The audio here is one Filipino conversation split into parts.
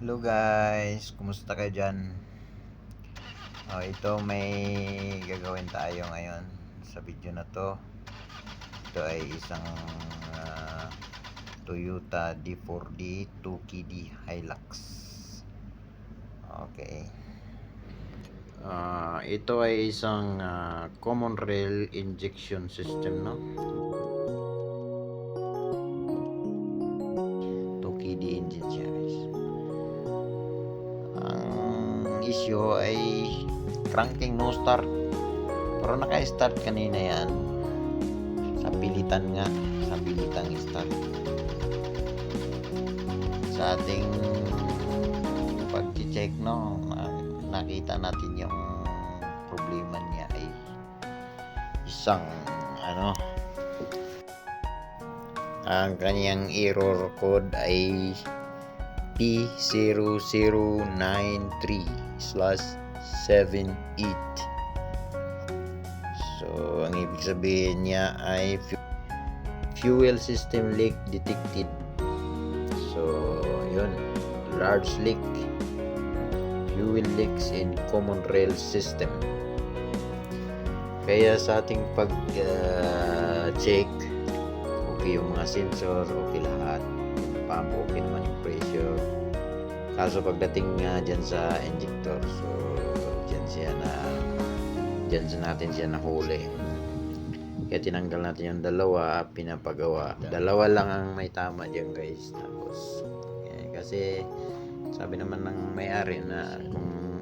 Hello guys, kumusta kayo dyan? Ito may gagawin tayo ngayon sa video na to. Ito ay isang Toyota D4D 2KD Hilux. Okay. Ito ay isang common rail injection system, no? 2KD engine siya, guys. Ang issue ay cranking no start, pero naka-start kanina yan sa pilitan start. Sa ating pag-check, no, nakita natin yung problema niya ay isang ang kanyang error code ay P0093/78. So ang ibig sabihin niya ay fuel system leak detected. So yun, large leak, fuel leaks in common rail system. Kaya sa ating pag-check, okay yung mga sensor, okay lahat, yung pump, okay naman yung pressure. Kaso pagdating nga dyan sa injector, so dyan natin siya nahuli. Kaya tinanggal natin yung dalawa, pinapagawa. Dalawa lang ang may tama dyan, guys. Tapos kasi sabi naman ng may-ari na kung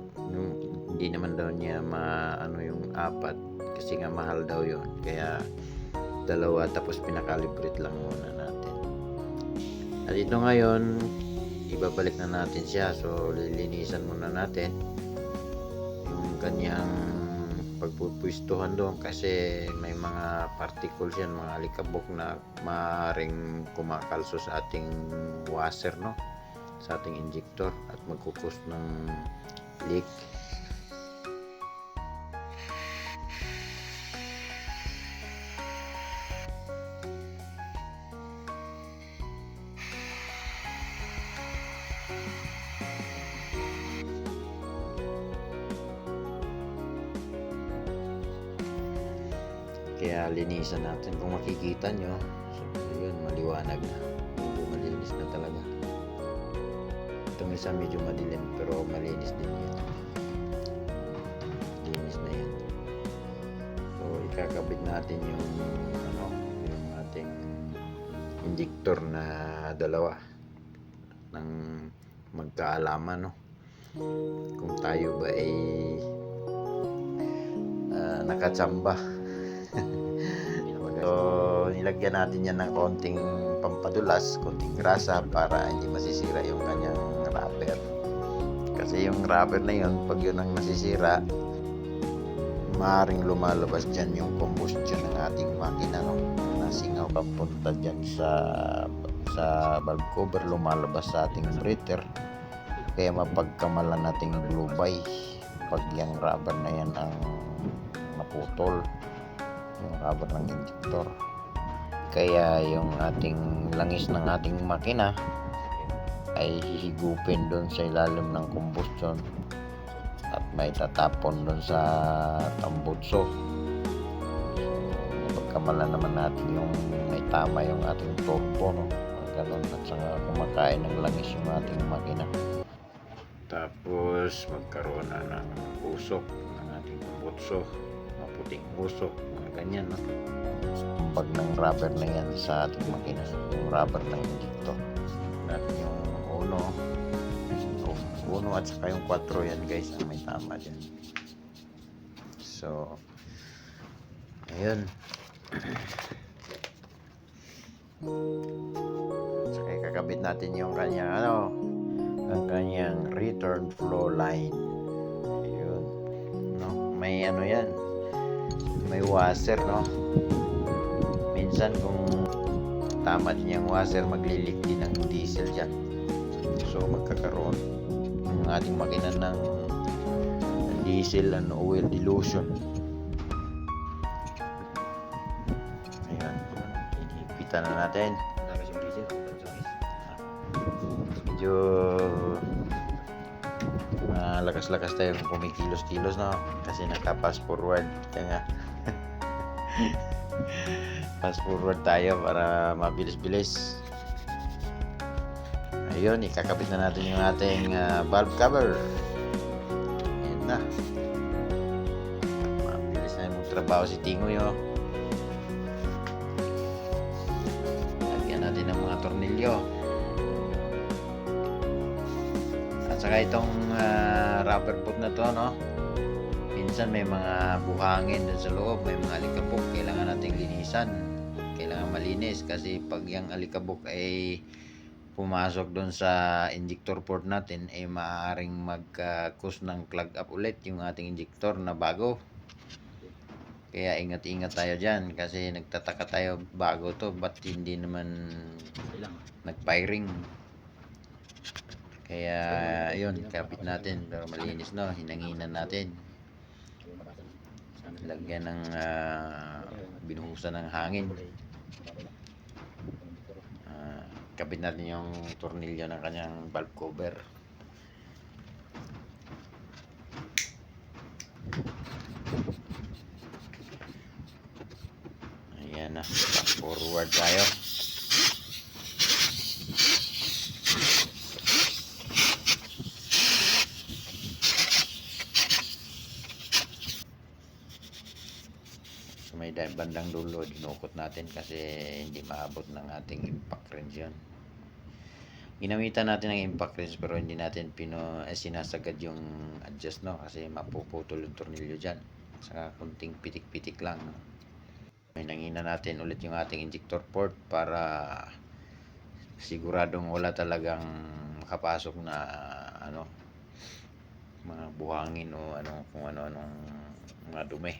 hindi naman daw niya maano yung apat, kasi nga mahal daw yun. Kaya dalawa, tapos pinakalibrate lang muna natin. At ito ngayon, ibabalik na natin siya. So lilinisan muna natin yung kanyang pagpupwistuhan doon, kasi may mga particles yan, mga alikabok na maaaring kumakalso sa ating washer, no, sa ating injector, at magkukos ng leak. Kaya linisan natin. Kung makikita nyo, so yun, maliwanag na, medyo malinis na talaga. Itong isa medyo madilim, pero malinis din yan. Linis na yan. So ikakabit natin yung yung ating injector na dalawa ng magkaalaman, no, kung tayo ba ay nakatsamba. So nilagyan natin yan ng konting pampadulas, konting grasa, para hindi masisira yung kanyang rubber. Kasi yung rubber na yun, pag yun ang nasisira, maaaring lumalabas dyan yung combustion ng ating makina, no? Nasingaw papunta dyan sa valve cover, lumalabas sa ating breather. Kaya mapagkamalan nating glubay pag yung rubber na yan ang naputol, yung rubber ng injector. Kaya yung ating langis ng ating makina ay hihigupin doon sa ilalim ng combustion at may tatapon doon sa tambutso. Pagkamalan naman natin yung may tama yung ating turbo, no, ganun, at saka kumakain ng langis yung ating makina. Tapos magkaroon na ng usok ng ating tambutso, maputing usok, mga ganyan, no? Pag ng rubber na yan sa ating makina, yung rubber ng injector natin, yung uno at saka yung 4 yan, guys, ang may tama dyan. So ayun. Saka kakabit natin yung kanyang ang kanyang return flow line. Ayun, no, may yan, may washer, no. Minsan kung tama din yung washer, maglilik din ng diesel dyan. So magkakaroon ng ating makina ng diesel and oil dilution. Ayan, inipitan na natin. Medyo malakas-lakas tayong kumikilos-kilos, no? Kasi naka-fast forward. Kaya nga, fast forward tayo para mabilis-bilis. Ayun, ikakabit na natin yung ating valve cover. Ayan na. Mabilis na yung magtrabaho si Tingoy, oh. Lagyan natin ng mga tornilyo. At saka itong rubber boot na to, no? Minsan may mga buhangin dun sa loob, may mga alikabok, kailangan nating linisan. Kailangan malinis kasi pag yung alikabok ay pumasok dun sa injector port natin ay maaaring mag-cause ng clog up ulit yung ating injector na bago. Kaya ingat-ingat tayo dyan kasi nagtataka tayo, bago to, ba't hindi naman nag-firing. Kaya yun, kapit natin pero malinis, no? Hinanginan natin. Lagyan ng binuhusan ng hangin. Kapit natin yung tornilyo ng kanyang valve cover. Ayan na, fast forward tayo. So may bandang dulo, dinukot natin kasi hindi maabot ng ating impact wrench yun. Ginamitan natin ng impact wrench pero hindi natin sinasagad yung adjust, no? Kasi mapuputol yung tornilyo dyan. Saka kunting pitik-pitik lang, no? May nangina natin ulit yung ating injector port para siguradong wala talagang makapasok na mga buhangin o kung ano-anong mga dumi.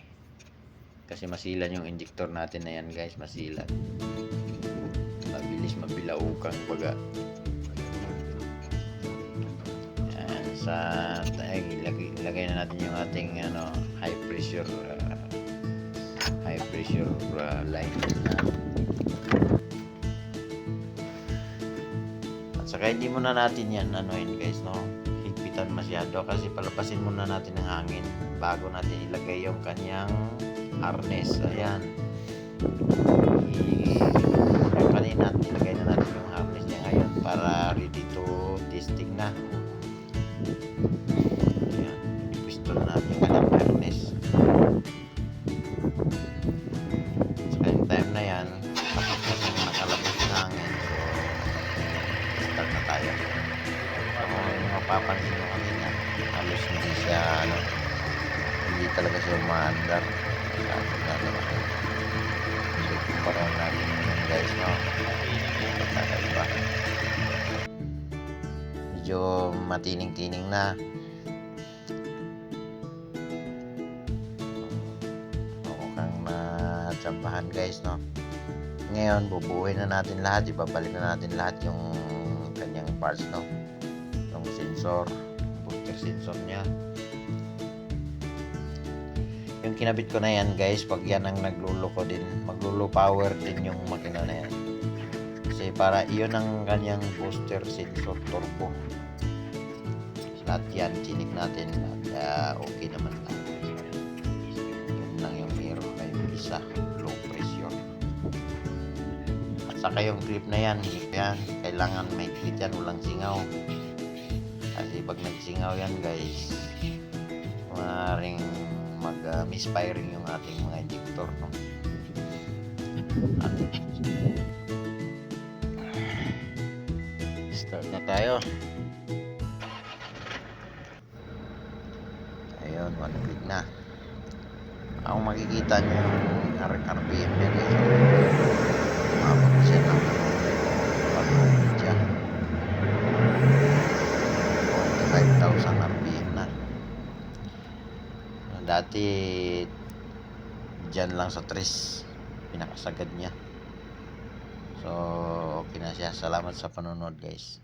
Kasi masilan yung injector natin na yan, guys, masilan. Mabilis mabilaukan baga. Yan, ilagay na natin yung ating high pressure line. At saka hindi muna natin yan guys, no, higpitan masyado kasi palapasin muna natin ng hangin bago natin ilagay yung kanyang harness. Ayan, kanina ilagay na natin yung harness niya ngayon para ready to testing na. Ayan, i-piston na natin yung kanyang harness. Saka yung time na yan tapos na nakalabas ng hangin, so start na tayo. Kung mapapansin nyo kanina, halos hindi siya hindi talaga siya umaandar. So kumpara natin yun, guys, no? Kakaiba. Medyo matining-tining na. Mukhang natsambahan, guys, no? Ngayon bubuuin na natin lahat, ibabalik na natin lahat yung kanyang parts, no? Yung sensor, booster sensor niya. Yung kinabit ko na yan, guys, pag yan ang naglulo ko din, maglulo power din yung makina na yan. Kasi para iyon ang kanyang booster sensor turbo. Lahat yan, chinik natin at okay naman lang. Yun lang yung meron na yung isa, low pressure. At saka yung clip na yan, kailangan may clip yan, walang singaw. Kasi pag nagsingaw yan, guys, maaaring misfiring yung ating mga injector, no? Start na tayo. Ayun, one click na. Ang makikita nyo yung RPM niya, guys. Umabot siya ng pag-uwi siya 45,000 RPM na. Dati dyan lang sa 3 pinakasagad niya. So okay na siya. Salamat sa panonood, guys.